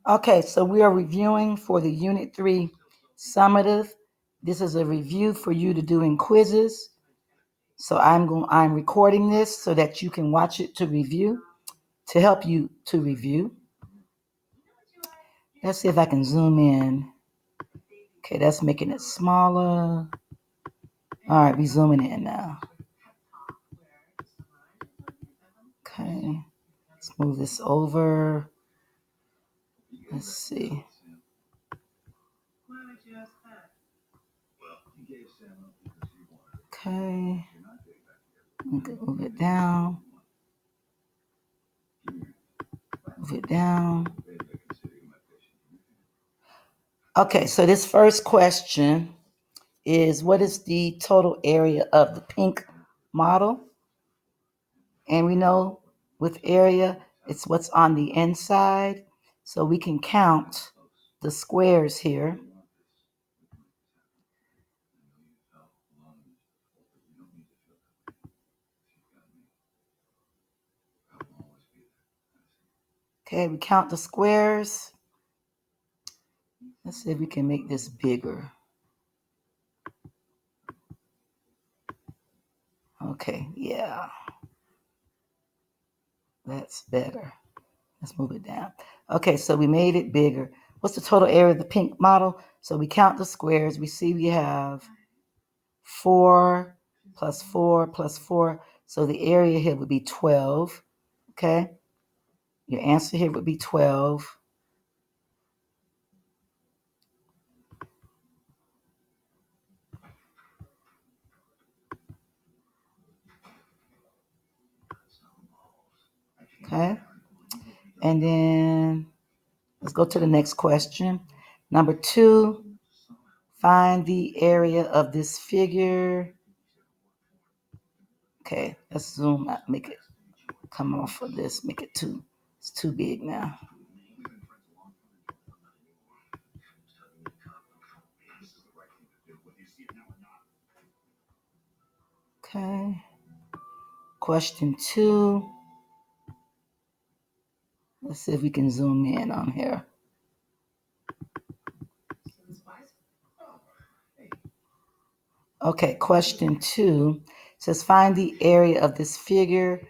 Okay, so we are reviewing for the Unit 3 summative. This is a review for you to do in quizzes. So I'm recording this so that you can watch it to review, to help you to review. Let's see if I can zoom in. Okay, that's making it smaller. All right, we zooming in now. Okay, let's move this over. Let's see. Okay, move it down. Move it down. Okay, so this first question is, what is the total area of the pink model? And we know with area, it's what's on the inside. So we can count the squares here. Okay, we count the squares. Let's see if we can make this bigger. Okay, yeah. That's better. Let's move it down. Okay, so we made it bigger. What's the total area of the pink model? So we count the squares. We see we have 4 plus 4 plus 4. So the area here would be 12. Okay? Your answer here would be 12. Okay? And then let's go to the next question. Number 2, find the area of this figure. Okay, let's zoom out, make it come off of this, make it too, it's too big now. Okay. Question 2. Let's see if we can zoom in on here. Okay, question 2 says find the area of this figure.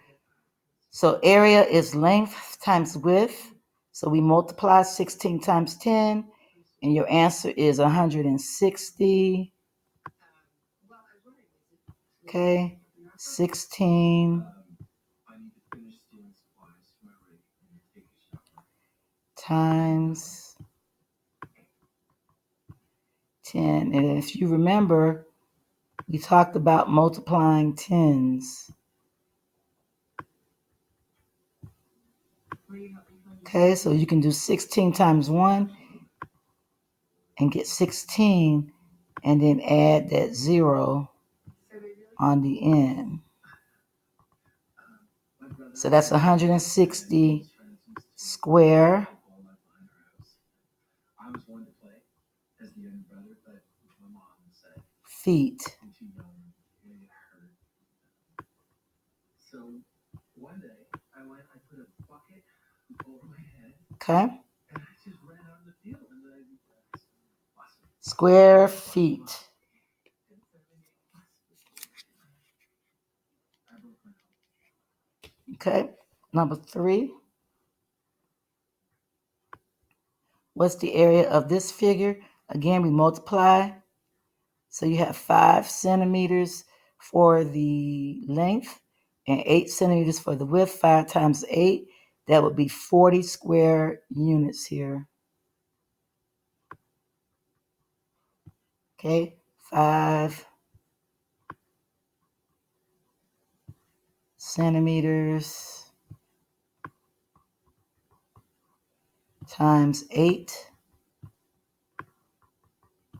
So area is length times width. So we multiply 16 times 10, and your answer is 160. Okay, 16 times 10. And if you remember, we talked about multiplying tens. Okay, so you can do 16 times 1 and get 16, and then add that 0 on the end. So that's 160 square feet. Okay. Square feet. Okay. Number 3. What's the area of this figure? Again, we multiply. So you have 5 centimeters for the length and 8 centimeters for the width. 5 times 8, that would be 40 square units here. Okay, 5 centimeters times 8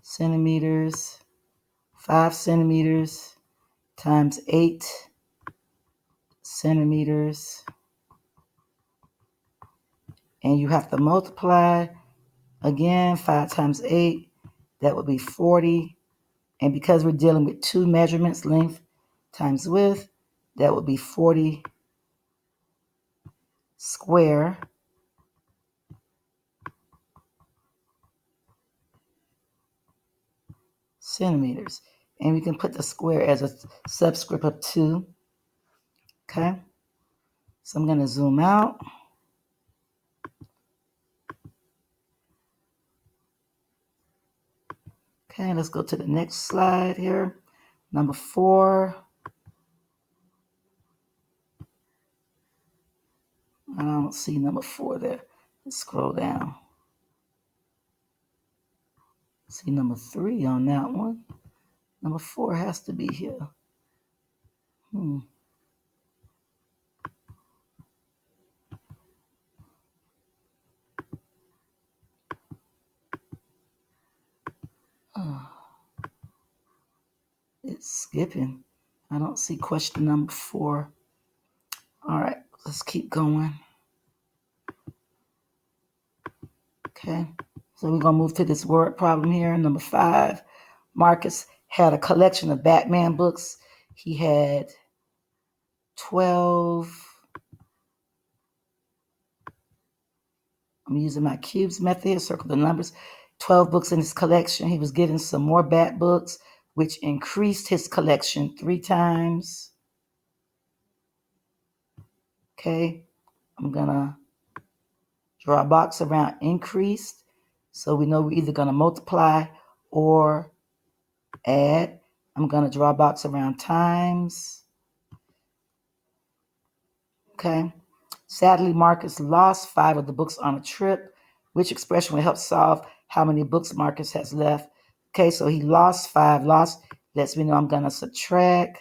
centimeters, 5 centimeters times 8 centimeters. And you have to multiply again, 5 times 8, that would be 40. And because we're dealing with 2 measurements, length times width, that would be 40 square centimeters. And we can put the square as a subscript of 2. Okay. So I'm going to zoom out. Okay, let's go to the next slide here. Number 4. I don't see number 4 there. Let's scroll down. See number 3 on that one. Number 4 has to be here. It's skipping. I don't see question number 4. All right, let's keep going. Okay, so we're going to move to this word problem here. Number 5, Marcus had a collection of Batman books. He had 12. I'm using my cubes method here, circle the numbers. 12 books in his collection. He was given some more Bat books, which increased his collection 3 times. Okay, I'm going to draw a box around increased. So we know we're either going to multiply or add. I'm going to draw a box around times. Okay. Sadly, Marcus lost 5 of the books on a trip. Which expression will help solve how many books Marcus has left? Okay, so he lost 5. Lost lets me know I'm going to subtract.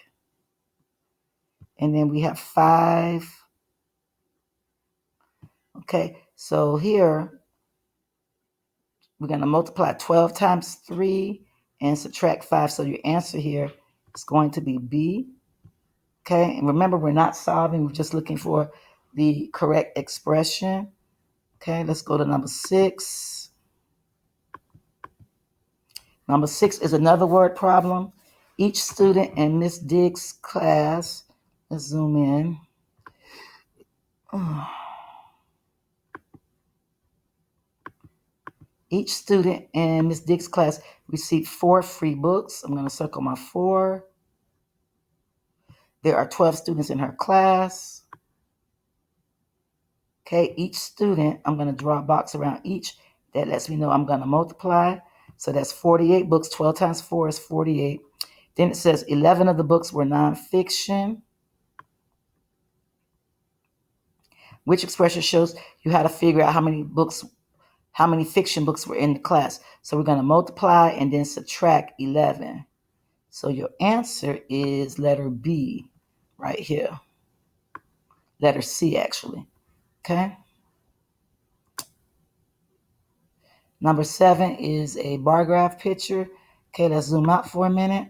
And then we have 5. Okay, so here we're going to multiply 12 times 3 and subtract 5. So your answer here is going to be B. Okay, and remember, we're not solving. We're just looking for the correct expression. Okay, let's go to number 6. Number 6 is another word problem. Each student in Miss Diggs' class, let's zoom in. Each student in Miss Diggs' class received 4 free books. I'm going to circle my 4. There are 12 students in her class. Okay, each student, I'm going to draw a box around each. That lets me know I'm going to multiply. So that's 48 books. 12 times 4 is 48. Then it says 11 of the books were nonfiction. Which expression shows you how to figure out how many fiction books were in the class. So we're going to multiply and then subtract 11. So your answer is letter B right here. Letter C, actually. Okay. Number 7 is a bar graph picture. Okay, let's zoom out for a minute.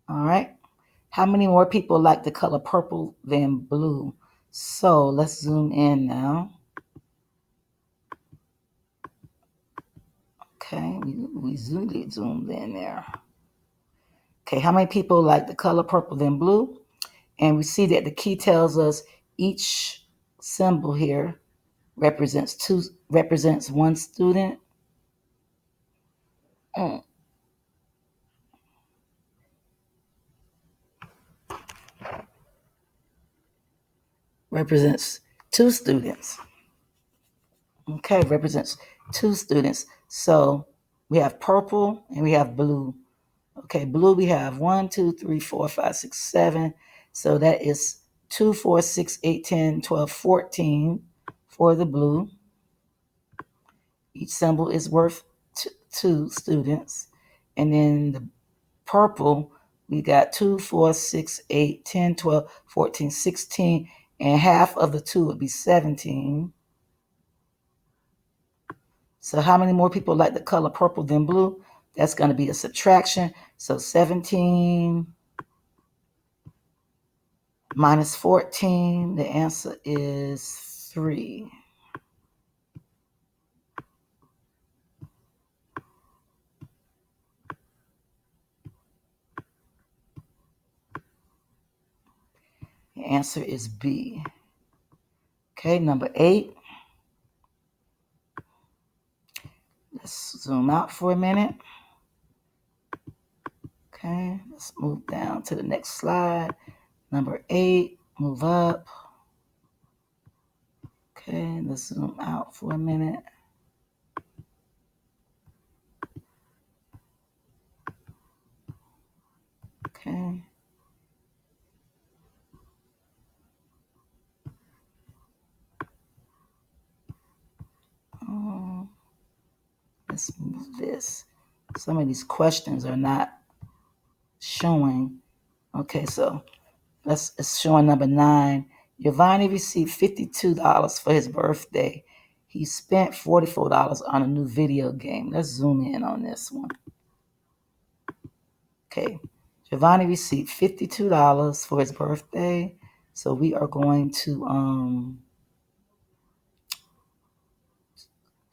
All right. How many more people like the color purple than blue? So let's zoom in now. Okay, we zoomed in there. Okay, how many people like the color purple than blue? And we see that the key tells us each symbol here represents one student. Represents 2 students. Okay, represents 2 students. So we have purple and we have blue. Okay, blue we have 1, 2, 3, 4, 5, 6, 7. So that is 2, 4, 6, 8, 10, 12, 14 for the blue. Each symbol is worth 2 students. And then the purple, we got 2, 4, 6, 8, 10, 12, 14, 16, and half of the 2 would be 17. So how many more people like the color purple than blue? That's going to be a subtraction. So 17 minus 14, the answer is 3. The answer is B. Okay, number 8. Let's zoom out for a minute. Okay, let's move down to the next slide. Number 8, move up. Okay, let's zoom out for a minute. Okay. Let's move this. Some of these questions are not showing. Okay, so it's showing number 9. Giovanni received $52 for his birthday. He spent $44 on a new video game. Let's zoom in on this one. Okay, Giovanni received $52 for his birthday. So we are going to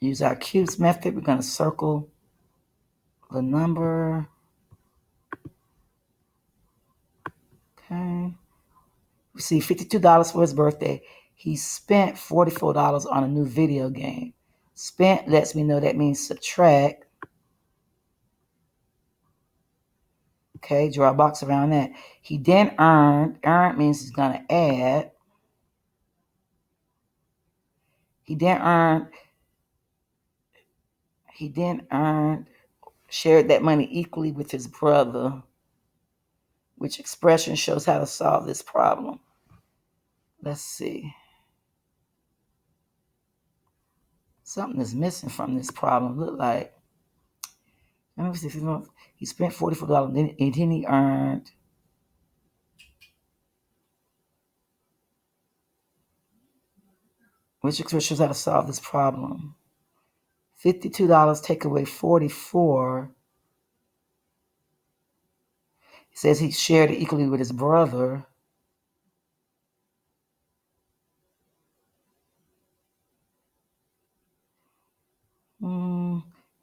use our cubes method. We're going to circle the number. Okay. Received $52 for his birthday. He spent $44 on a new video game. Spent lets me know that means subtract. Okay, draw a box around that. He then earned. Earned means he's going to add. He then earned, shared that money equally with his brother. Which expression shows how to solve this problem? Let's see. Something is missing from this problem. Look like, let me see if you know. He spent $44 and then he earned. Which expression shows how to solve this problem? $52 take away 44. It says he shared it equally with his brother.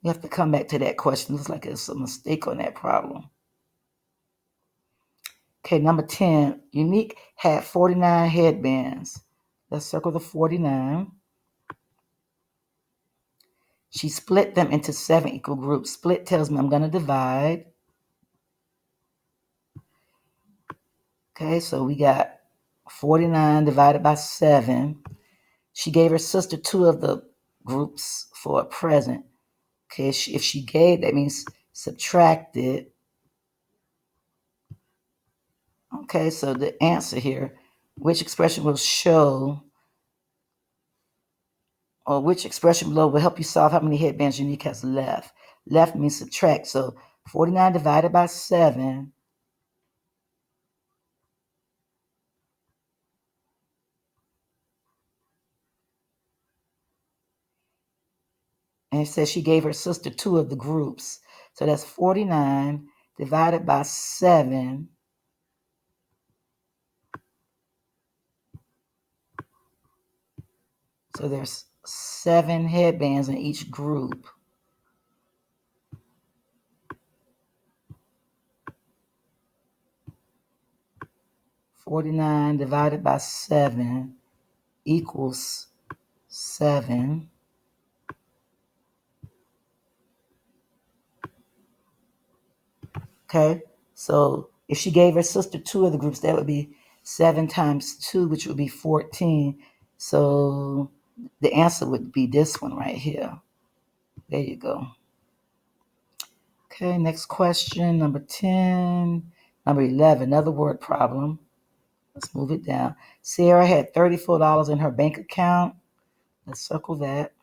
You have to come back to that question. Looks like there's a mistake on that problem. Okay, number 10. Unique had 49 headbands. Let's circle the 49. She split them into 7 equal groups. Split tells me I'm going to divide. Okay, so we got 49 divided by 7. She gave her sister 2 of the groups for a present. Okay, if she gave, that means subtracted. Okay, so the answer here, which expression will show, or which expression below will help you solve how many headbands Unique has left? Left means subtract. So 49 divided by 7. And it says she gave her sister 2 of the groups. So that's 49 divided by 7. So there's 7 headbands in each group. 49 divided by 7 equals 7. Okay, so if she gave her sister 2 of the groups, that would be 7 times 2, which would be 14. So the answer would be this one right here. There you go. Okay, next question, number 10. Number 11, another word problem. Let's move it down. Sarah had $34 in her bank account. Let's circle that.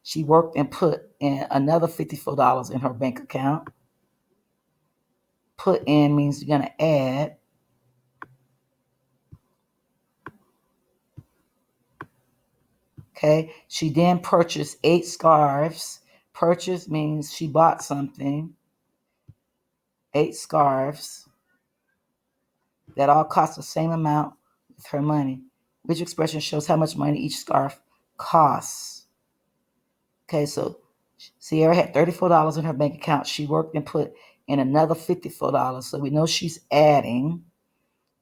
She worked and put in another $54 in her bank account. Put in means you're going to add. Okay. She then purchased 8 scarves. Purchase means she bought something. 8 scarves that all cost the same amount with her money. Which expression shows how much money each scarf costs? Okay, so Sierra had $34 in her bank account. She worked and put in another $54. So we know she's adding.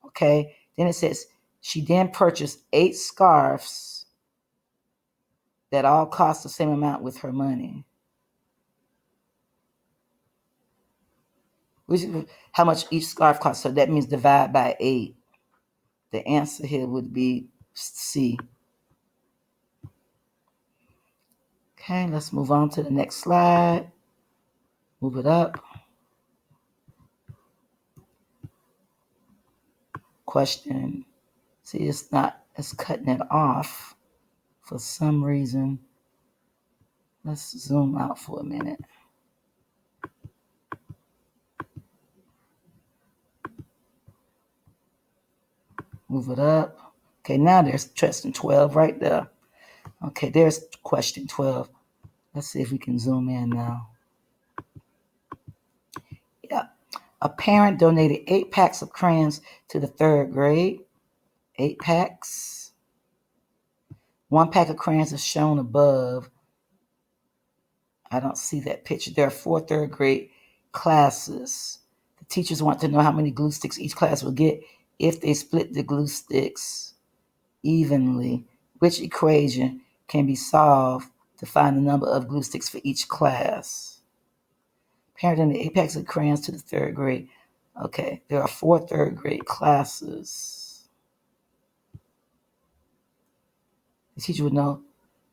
Okay, then it says she then purchased 8 scarves that all cost the same amount with her money. How much each scarf costs? So that means divide by 8. The answer here would be C. Okay, let's move on to the next slide. Move it up. Question. See, it's cutting it off for some reason. Let's zoom out for a minute. Move it up. Okay, now there's question 12 right there. Okay, there's question 12. Let's see if we can zoom in now. Yeah. A parent donated 8 packs of crayons to the 3rd grade. 8 packs. 1 pack of crayons is shown above. I don't see that picture. There are 4 3rd grade classes. The teachers want to know how many glue sticks each class will get if they split the glue sticks evenly. Which equation can be solved to find the number of glue sticks for each class? Parent donated 8 packs of crayons to the 3rd grade. Okay, there are 4 3rd grade classes. The teacher would know.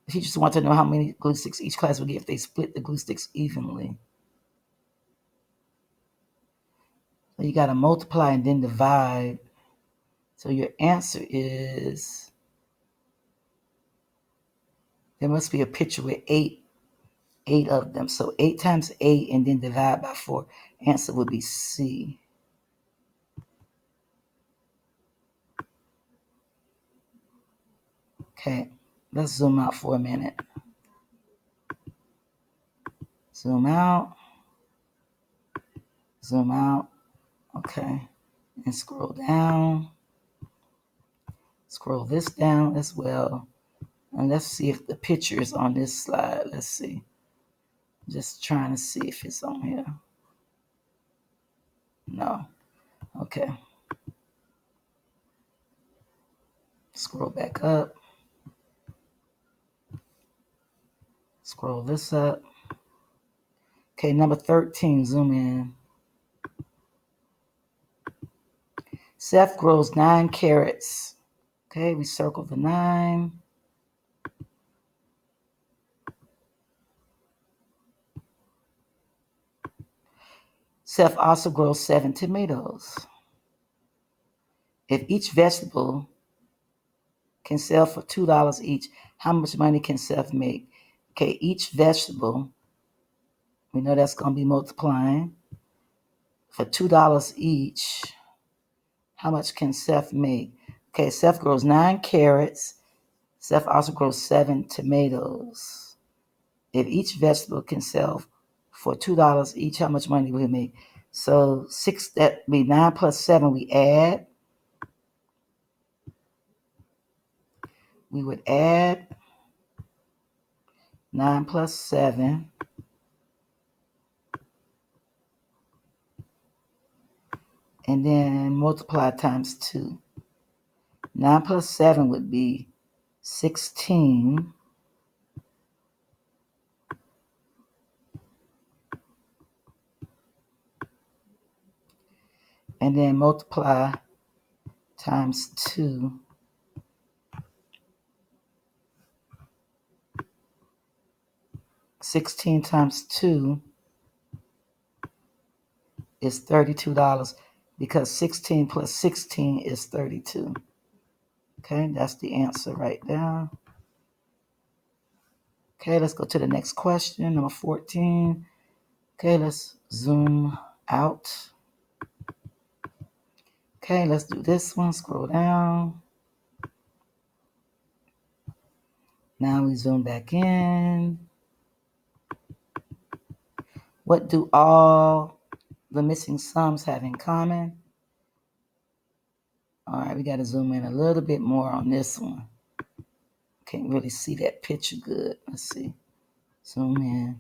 The teachers want to know how many glue sticks each class would get if they split the glue sticks evenly. So you got to multiply and then divide. So your answer is, there must be a picture with 8 of them. So 8 times 8 and then divide by 4. Answer would be C. Okay, let's zoom out for a minute. Zoom out. Zoom out. Okay, and scroll down. Scroll this down as well. And let's see if the picture is on this slide. Let's see. Just trying to see if it's on here. No. Okay. Scroll back up. Scroll this up. Okay, number 13, zoom in. Seth grows 9 carrots. Okay, we circle the 9. Seth also grows 7 tomatoes. If each vegetable can sell for $2 each, how much money can Seth make? Okay, each vegetable, we know that's going to be multiplying. For $2 each, how much can Seth make? Okay, Seth grows 9 carrots. Seth also grows 7 tomatoes. If each vegetable can sell for $2 each, how much money will he make? So 6, that be 9 plus 7, we add. We would add 9 plus 7. And then multiply times 2. 9 plus 7 would be 16. And then multiply times 2. 16 times 2 is $32 because 16 plus 16 is 32. Okay, that's the answer right there. Okay, let's go to the next question, number 14. Okay, let's zoom out. Okay, let's do this one. Scroll down. Now we zoom back in. What do all the missing sums have in common? All right, we got to zoom in a little bit more on this one. Can't really see that picture good. Let's see. Zoom in.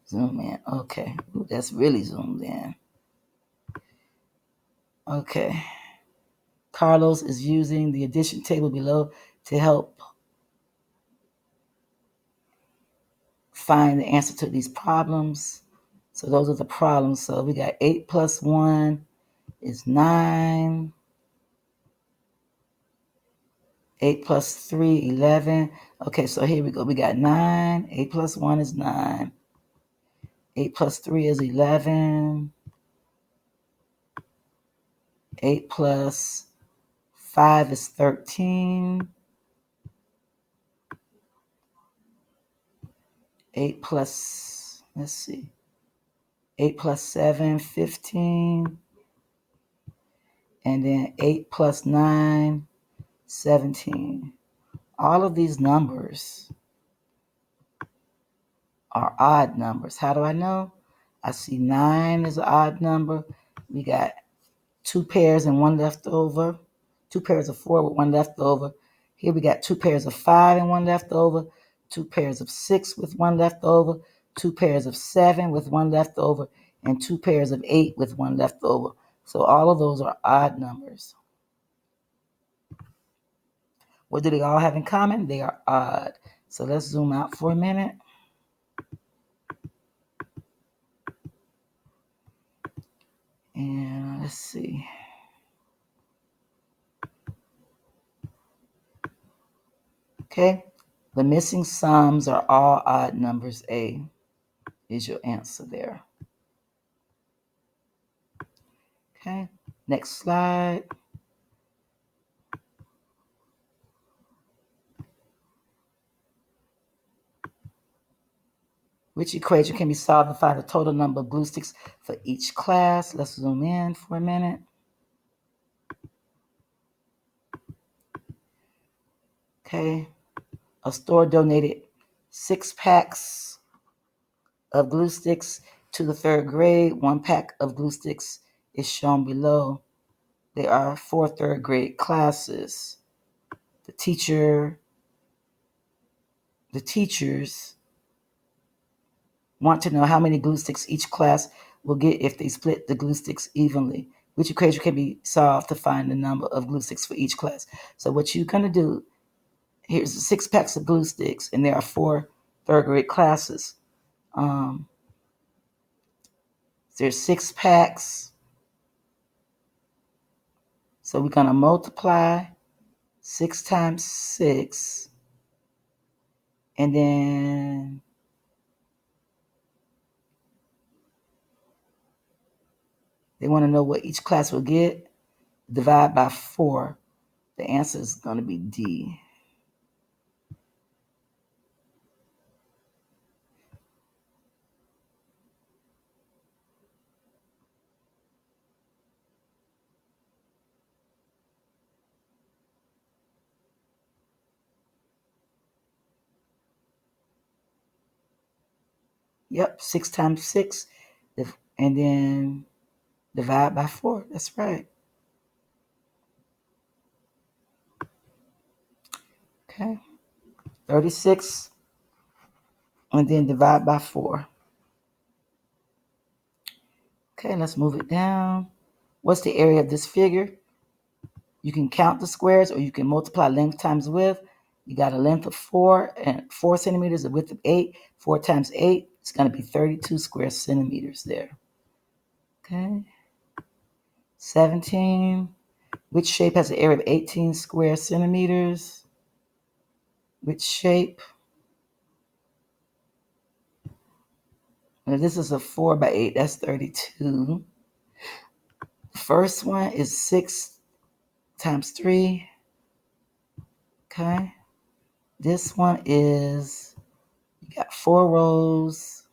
Zoom in. Okay. Ooh, that's really zoomed in. Okay. Carlos is using the addition table below to help find the answer to these problems. So those are the problems. So we got 8 plus 1 is 9. 8 plus 3, 11. Okay, so here we go. We got 9. 8 plus 1 is 9. 8 plus 3 is 11. 8 plus 5 is 13. 8 plus, let's see, 8 plus 7, 15. And then 8 plus 9, 17. All of these numbers are odd numbers. How do I know? I see 9 is an odd number. We got 2 pairs and 1 left over. 2 pairs of 4 with 1 left over. Here we got 2 pairs of 5 and 1 left over. 2 pairs of 6 with 1 left over. 2 pairs of 7 with 1 left over. And 2 pairs of 8 with 1 left over. So all of those are odd numbers. What do they all have in common? They are odd. So let's zoom out for a minute. And let's see. Okay, the missing sums are all odd numbers. A is your answer there. Okay, next slide. Which equation can be solved to find the total number of glue sticks for each class? Let's zoom in for a minute. Okay, a store donated 6 packs of glue sticks to the 3rd grade. 1 pack of glue sticks is shown below. There are 4 3rd grade classes. The teachers want to know how many glue sticks each class will get if they split the glue sticks evenly. Which equation can be solved to find the number of glue sticks for each class? So what you're going to do, here's 6 packs of glue sticks, and there are 4 3rd grade classes. There's 6 packs. So we're going to multiply 6 times 6. And then they want to know what each class will get. Divide by 4. The answer is going to be D. Yep, 6 times 6. And then divide by 4. That's right. Okay. 36. And then divide by 4. Okay, let's move it down. What's the area of this figure? You can count the squares, or you can multiply length times width. You got a length of 4 and 4 centimeters, a width of 8. 4 times 8, it's going to be 32 square centimeters there. Okay. 17. Which shape has an area of 18 square centimeters? Which shape? Now this is a 4 by 8. That's 32. The first one is 6 times 3. Okay. This one is, you got 4 rows.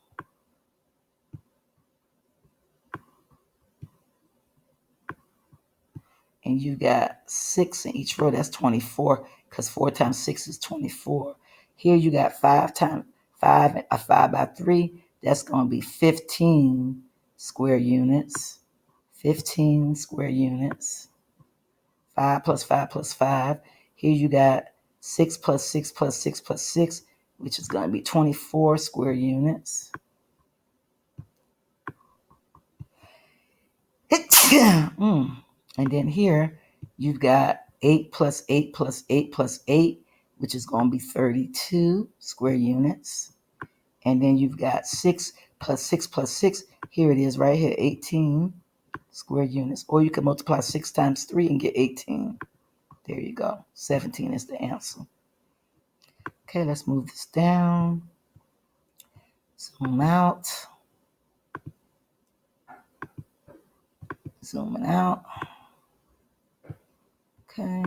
And you got 6 in each row. That's 24, because 4 times 6 is 24. Here you got 5 times 5, a 5 by 3. That's going to be 15 square units. 15 square units. 5 plus 5 plus 5. Here you got 6 plus 6 plus 6 plus 6, which is going to be 24 square units. And then here you've got 8 plus 8 plus 8 plus 8, which is going to be 32 square units. And then you've got 6 plus 6, here it is right here, 18 square units. Or you can multiply 6 times 3 and get 18. There you go. 17 is the answer. Okay, let's move this down. Zoom out. Zooming out. Okay.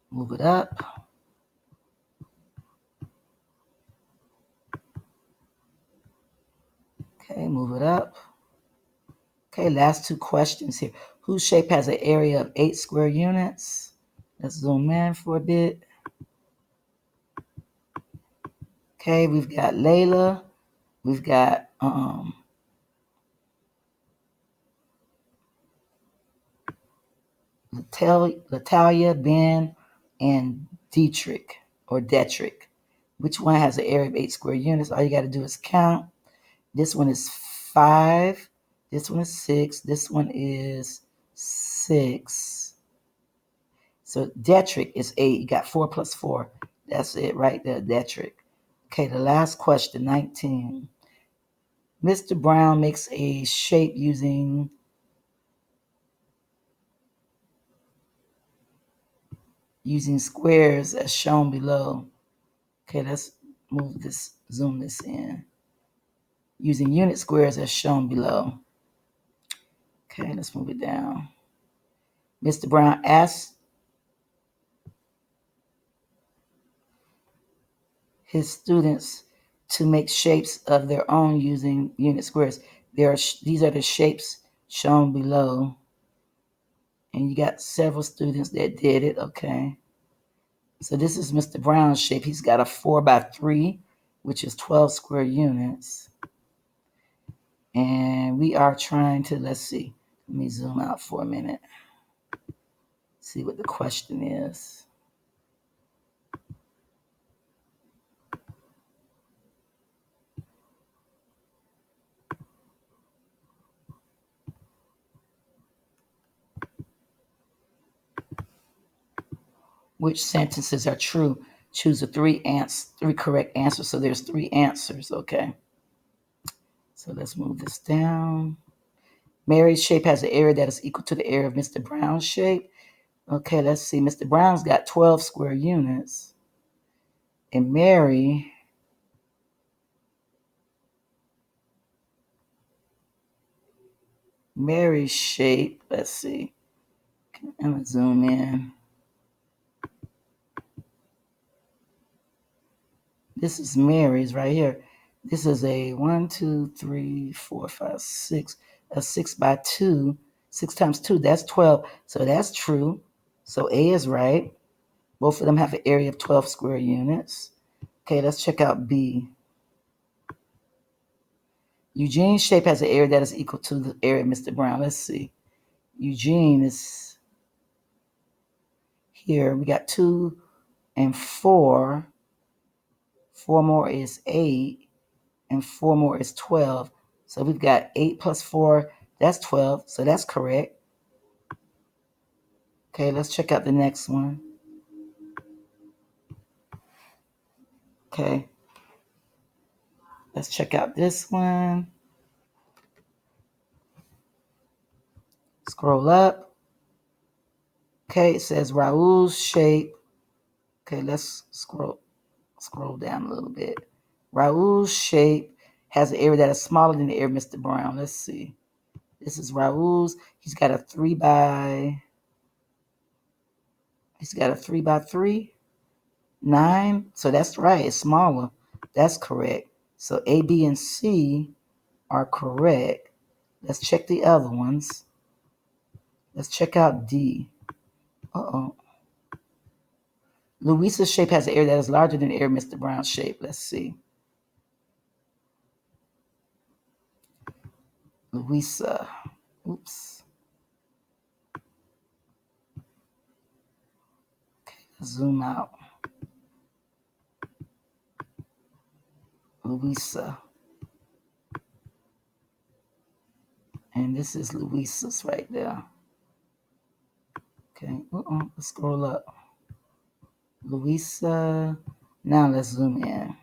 Move it up. Okay, move it up. Okay, last two questions here. Whose shape has an area of 8 square units? Let's zoom in for a bit. Okay, we've got Layla. We've got Latalia, Ben, and Dietrich or Detrick. Which one has an area of 8 square units? All you got to do is count. This one is 5. This one is 6. This one is 6. So Detrick is 8. You got 4 plus 4. That's it right there, Detrick. Okay, the last question, 19. Mr. Brown makes a shape using squares as shown below. Okay, let's zoom this in. Using unit squares as shown below. Okay, let's move it down. Mr. Brown asks his students to make shapes of their own using unit squares. These are the shapes shown below. And you got several students that did it, okay? So this is Mr. Brown's shape. He's got a 4x3, which is 12 square units. And we are trying to, let's see. Let me zoom out for a minute. See what the question is. Which sentences are true? Choose the three correct answers. So there's 3 answers, okay? So let's move this down. Mary's shape has an area that is equal to the area of Mr. Brown's shape. Okay, let's see. Mr. Brown's got 12 square units. And Mary's shape, let's see. I'm going to zoom in. This is Mary's right here. This is a 1, 2, 3, 4, 5, 6. A 6x2. 6 times 2, that's 12. So that's true. So A is right. Both of them have an area of 12 square units. Okay, let's check out B. Eugene's shape has an area that is equal to the area of Mr. Brown. Let's see. Eugene is here. We got 2 and 4. 4 more is 8. And 4 more is 12. So we've got 8 plus 4. That's 12. So that's correct. Okay, let's check out the next one. Okay. Let's check out this one. Scroll up. Okay, it says Raul's shape. Okay, let's scroll down a little bit. Raul's shape has an area that is smaller than the area of Mr. Brown. Let's see. This is Raul's. He's got a 3x3, 9. So that's right. It's smaller. That's correct. So A, B, and C are correct. Let's check the other ones. Let's check out D. Louisa's shape has an area that is larger than the area of Mr. Brown's shape. Let's see. Louisa. Oops. Okay, let's zoom out. Louisa. And this is Louisa's right there. Okay, let's scroll up. Louisa. Now let's zoom in.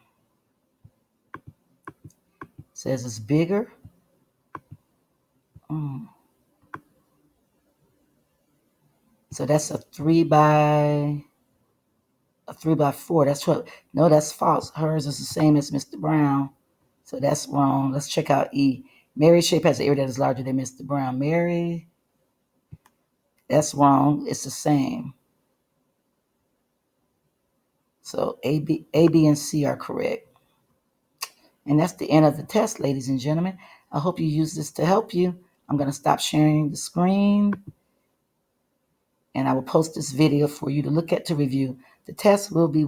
Says it's bigger. So that's a 3 by 4. That's what. No, that's false. Hers is the same as Mr. Brown. So that's wrong. Let's check out E. Mary's shape has an area that is larger than Mr. Brown. Mary, that's wrong. It's the same. So A, B, and C are correct. And that's the end of the test, ladies and gentlemen. I hope you use this to help you. I'm going to stop sharing the screen. And I will post this video for you to look at to review. The test will be when